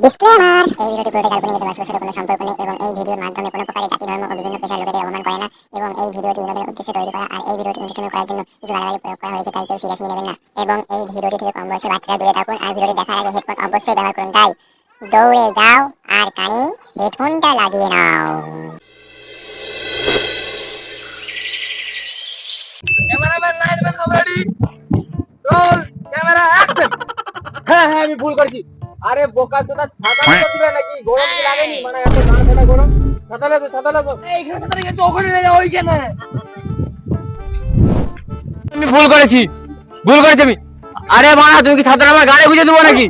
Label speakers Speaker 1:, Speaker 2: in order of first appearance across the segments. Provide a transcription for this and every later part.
Speaker 1: Disclaimer, এই ভিডিওটি পুরোটাই কাল্পনিক, এতে বাস্তবের সাথে কোনো সম্পর্ক নেই এবং এই ভিডিওর মাধ্যমে কোনো প্রকারের জাতি, ধর্ম ও বিভিন্ন পেশার লোকেদের অপমান করে না এবং এই ভিডিওটি বিনোদনের উদ্দেশ্যে তৈরি করা আর এই ভিডিওটি এন্টারটেইনমেন্ট করার জন্য কিছু গালাগালি প্রয়োগ করা হয়েছে, তাই কেউ সিরিয়াসলি নেবেন না এবং এই ভিডিওটি থেকে কম বয়সের বাচ্চারা দূরে থাকুন আর ভিডিওটি দেখার আগে হেডফোন অবশ্যই ব্যবহার করুন। তাই দৌড়ে যাও আর কানে হেডফোনটা লাগিয়ে নাও।
Speaker 2: Cameraman, lightman, ready, roll, camera, action. হ্যাঁ আমি ভুল করেছি। আরে বোকা চোদা, ছাতা নিতে দিবে নাকি? গরম কি লাগেনি? মানে এত ঠান্ডা গরম। ছাতা লাগো। এইখানে ছাতা রেখে ওখানে নেই, ওইখানে। আমি ভুল করেছি আমি। আরে মানা, তুমি কি ছাতাটা আমার গাড়ি বুঝে দেবো নাকি?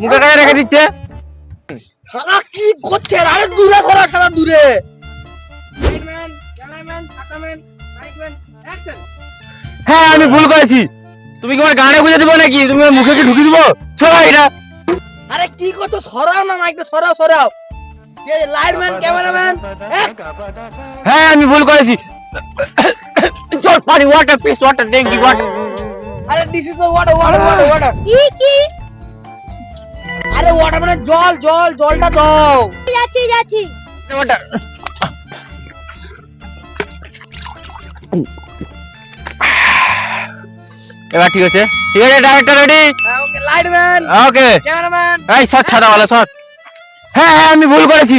Speaker 2: মুখে কাছে রেখে দিচ্ছে। শালা কি করছে? আরে দূরে করো, শালা দূরে। লাইটম্যান, ক্যামেরাম্যান, ছাতাম্যান, লাইটম্যান, অ্যাকশন। হ্যাঁ আমি ভুল করেছি। তুমি কি আমার গানে বুঝে দেবো নাকি? তুমি আমার মুখে কি ঢুকে দিবো? সরাও এটা। আরে কি করছো? সরাও না মাইকটা, সরাও। কে লাইটম্যান, ক্যামেরাম্যান? হ্যাঁ আমি ভুল করেছি। জল পানি, ওয়াটার প্লিজ, ওয়াটার, ট্যাঙ্কি ওয়াটার। আরে দিস ইজ ওয়াটার। কি? আরে ওয়াটার মানে জলটা দাও।
Speaker 3: যাচ্ছি।
Speaker 2: ওয়াটার। এবার ঠিক আছে ডাইরেক্টর রেডি। ওকে লাইটম্যান, ওকে ক্যামেরাম্যান, এই শট ছাড়াওয়ালা শট। হ্যাঁ আমি ভুল করেছি।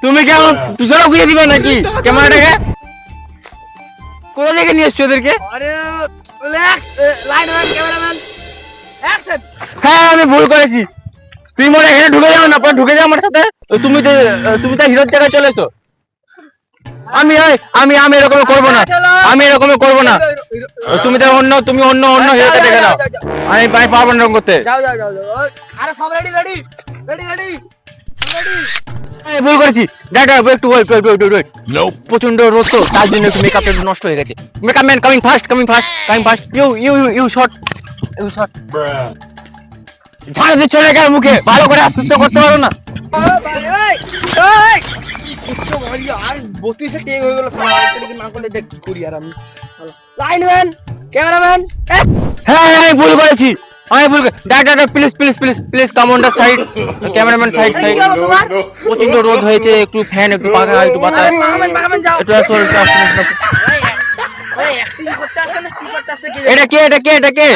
Speaker 2: তুমি কি আমার পিছনে ঘুরিয়ে দিবে নাকি ক্যামেরাটাকে? কোথা থেকে নিয়ে এসছো ওদেরকে? আরে লাইটম্যান, ক্যামেরাম্যান, অ্যাকশন। হ্যাঁ আমি ভুল করেছি। তুমি মনে এখানে ঢুকে যাও না, পরে ঢুকে যাও আমার সাথে। তুমি তো হিরোর জায়গায় চলে এসো। আমি এরকম করবো না। তুমি অন্য হিরোতে দেখে নাও। আমি পারবো না এরকম করতে। আরে সব রেডি। ভুল করেছি। একটু ওয়েট। প্রচন্ড রোদ তো, তার জন্য একটু মেকআপটা নষ্ট হয়ে গেছে। Makeup man coming fast. You shot. ঝাড় দিচ্ছ না কেন মুখে? ভালো করে আস্তে করতে পারো না? হ্যাঁ আমি ভুল করেছি। Please come on the side. Cameraman side. প্রচন্ড রোদ হয়েছে, একটু ফ্যান, একটু পাখা, একটু বাতাস। এটা কে?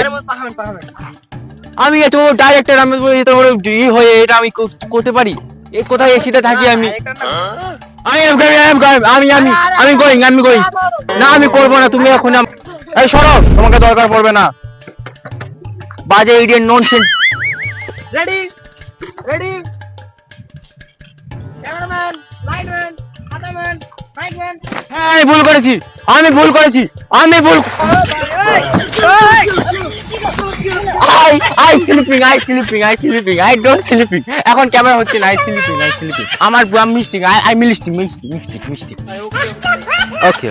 Speaker 2: আমি এত ডাইরেক্টর, আমি হয়ে এটা আমি করতে পারি? এই কোথায় এসিতে থাকি আমি গোয়িং। না আমি করবো না। তুমি এখন এই সরো, তোমাকে দরকার পড়বে না। বাজে idiot, nonsense. Ready. Cameraman, lightman, ছাতাম্যান, মাইকম্যান। হ্যাঁ আমি ভুল করেছি। I sleeping. I don't sleeping. এখন ক্যামেরা হচ্ছে না। I sleeping. আমার মিস্টেক। I mistake. ওকে।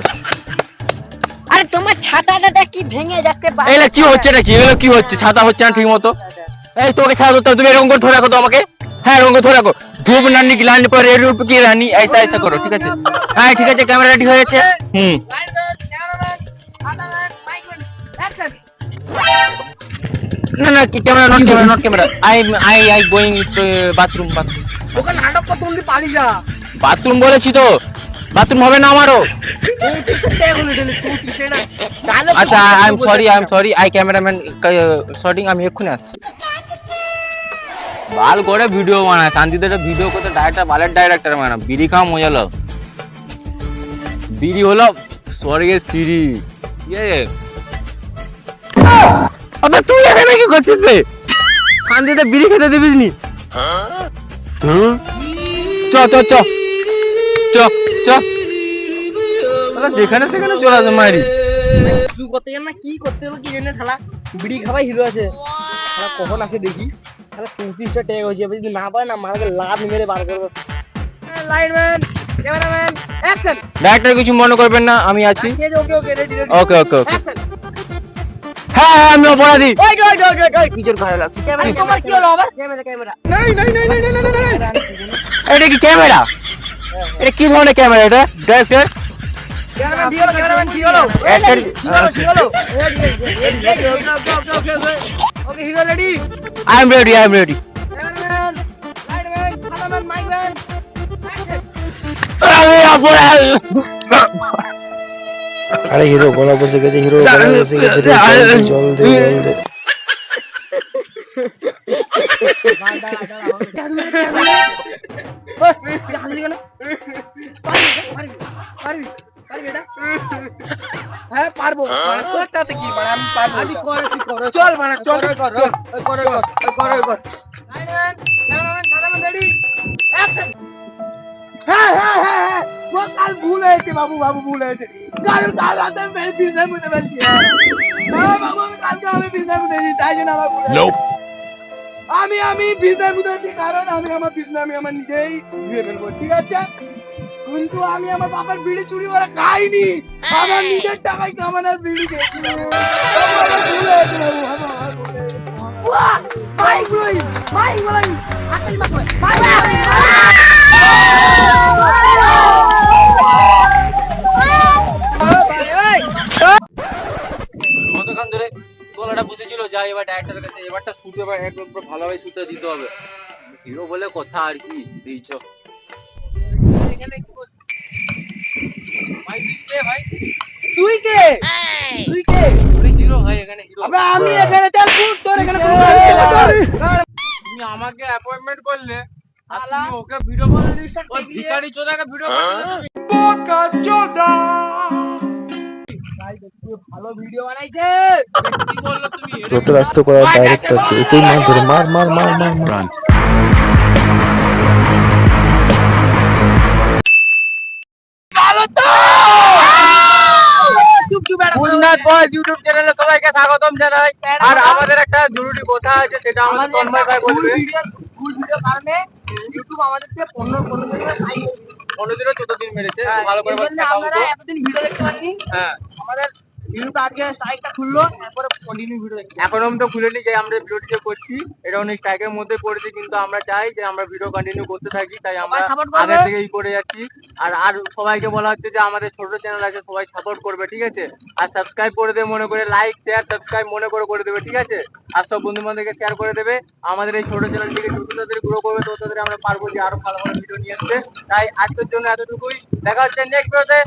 Speaker 3: আরে তোমার ছাতাটা কি ভেঙে যাচ্ছে?
Speaker 2: এগুলো কি হচ্ছে? ছাতা হচ্ছে না ঠিক মতো। এই তোকে ছাতা ধরতে, তুমি এরকম করে ধরে রাখো তো আমাকে। হ্যাঁ এরকম করে ধরে রাখো। ধূপ না নিকলানি পর এর উপর কি রানি, ऐसा করো। ঠিক আছে? হ্যাঁ ঠিক আছে, ক্যামেরা রেডি হয়ে গেছে। না camera not camera. I going bathroom. ওখানে নাটক করতে বললি পালি যা। বাথরুম বলেছি তো, বাথরুম হবে না আমারও। আচ্ছা I am sorry. I cameraman sorting, আমি এক্ষুনি আসছি। বাল করে ভিডিও বানায় শান্তিতে, ভিডিও করতে বালের ডাইরেক্টর বানা। বিড়ি খাওয়া মজা লো। বিড়ি হলো স্বর্গের সিঁড়ি। আবে তুই এখানে কি করছিস বে? শান্তিতে বিড়ি খেতে দিবিস নি? চ যেখানে সেখানে চলে আসে মারি। তুই করতে গেল না? কি করতে গেল কি জানে? শালা বিড়ি খাওয়াই হিরো আছে। শালা কখন আসে দেখি। শালা 34টা ট্যাগ হয়েছে। যদি না পায় না, মারাকে লাভ মেরে বার করবো। Lightman, cameraman, action. ডাইরেক্টর কিছু মনে করবেন না, আমি আছি। ওকে। হ্যাঁ আমি অপরাধী। কিজের ঘরে লাগছে?
Speaker 3: তোমার কি হলো আবার? ক্যামেরা।
Speaker 2: এটা কি ক্যামেরা? এটা কি ধরনের ক্যামেরা? এটা ডাইরেক্টর
Speaker 3: ক্যামেরাম্যান কি হলো? Okay hero ready.
Speaker 2: I am ready.
Speaker 3: Cameraman,
Speaker 4: আরে হিরো গলা বসে গেছে, হিরো গলা বসে গেছে রে, জল দে জল দে জল দে।
Speaker 2: হ্যাঁ পারবো, তোর তাতে কি মানে আমি পারবো। আমি করেছি, চল মানে চল কর কর। Ready action. হ্যাঁ হ্যাঁ হ্যাঁ হ্যাঁ, ও কাল ভুল হয়েছে বাবু, ভুল হয়েছে। কাল রাতে আমি বিজনেস করতে পারছি। হ্যাঁ বাবু, আমি বিজনেস করতে তাই জন্য আমার ভুল হয়েছে। আমি বিজনেস করতে কারণ আমি আমার বিজনেস আমি আমার নিজেই ধুয়ে ফেলবো, ঠিক আছে? কিন্তু আমি আমার বাবার বিড়ি চুরি করে খাইনি, আমার নিজের টাকায় কামানোর বিড়ি খেয়েছিলাম। বাবু, আমার ভুল হয়েছে বাবু, আমার ভুল হয়েছে। কতক্ষণ ধরে গলাটা বুঝেছিল যা, এবার ডাইরেক্টরের কাছে এবারটা শুতে এবার একদম পুরো ভালোভাবে শুতে দিতে হবে। হিরো বলে কথা আর কি দিয়েছ। এখানে কি করছিস? ভাই তুই কে ভাই? তুই কে? তুই কে? তুই হিরো ভাই, এখানে হিরো। আবে আমি এখানে তেল ফুট, তোর এখানে কোনো কাজ নেই। তুমি আমাকে অ্যাপয়েন্টমেন্ট করলে আর তুমি ওকে ভিডিও বানাতে দিছ, ওই ভিখারি চোদাকে ভিডিও বানাতে তুমি বোকা চোদা। ভাই দেখো ভালো ভিডিও বানাইছে। কি বললো তুমি?
Speaker 4: যত রাস্তা করা ডাইরেক্টরকে একেই মার ধরে, মার মার মার মার মার।
Speaker 2: ইউটিউব চ্যানেলে সবাইকে স্বাগতম জানাই। আর আমাদের একটা জরুরি কথা আছে, সেটা আমাদের তন্ময় ভাই বলবে। কারণে ইউটিউব আমাদেরকে 15 দিনে 14 দিন মেরেছে। ভালো করে আপনারা এতদিন ভিডিও দেখতে পাননি। হ্যাঁ, আমাদের ইউটিউব আজকে স্ট্রাইকটা খুললো, তারপরে কন্টিনিউ ভিডিও দেখতে। এখনো তো খুলেনি যে আমরা ভিডিওটি করছি, এটা অনেক স্ট্রাইকের মধ্যে পড়েছে, কিন্তু আমরা চাই যে আমরা ভিডিও কন্টিনিউ করতে থাকি, তাই আমরা আগে থেকেই করে যাচ্ছি। আর সবাইকে বলা হচ্ছে যে আমাদের ছোট চ্যানেল আছে, সবাই সাপোর্ট করবে, ঠিক আছে? আর সাবস্ক্রাইব করে দেবে মনে করে, লাইক শেয়ার সাবস্ক্রাইব মনে করে দেবে, ঠিক আছে? আর সব বন্ধু বান্ধবকে শেয়ার করে দেবে। আমাদের এই ছোট চ্যানেলটিকে যত তাড়াতাড়ি গ্রো করবে তত তাড়াতাড়ি আমরা পারবো যে আরো ভালো ভালো ভিডিও নিয়ে আসতে। তাই আজকের জন্য এতটুকুই, দেখা হচ্ছে নেক্সট ভিডিওতে।